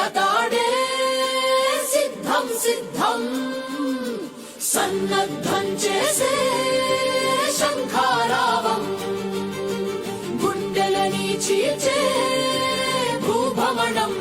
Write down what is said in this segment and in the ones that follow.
విజయదాడే సిద్ధం సిద్ధం సన్నద్ధం చేసే శంఖారావం గుండెలని చీల్చే భూభవనం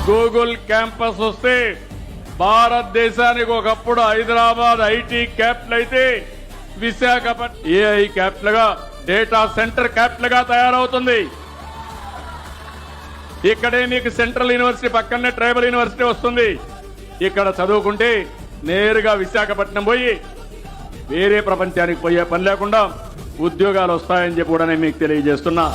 గూగుల్ క్యాంపస్ వస్తే భారతదేశానికి ఒకప్పుడు హైదరాబాద్ ఐటీ క్యాపిటల్ అయితే విశాఖపట్నం ఏఐ క్యాపిటల్ గా డేటా సెంటర్ క్యాపిటల్ గా తయారవుతుంది. ఇక్కడే మీకు సెంట్రల్ యూనివర్సిటీ పక్కనే ట్రైబల్ యూనివర్సిటీ వస్తుంది. ఇక్కడ చదువుకుంటే నేరుగా విశాఖపట్నం పోయి వేరే ప్రపంచానికి పోయే పని లేకుండా ఉద్యోగాలు వస్తాయని చెప్పి కూడా నేను మీకు తెలియజేస్తున్నా.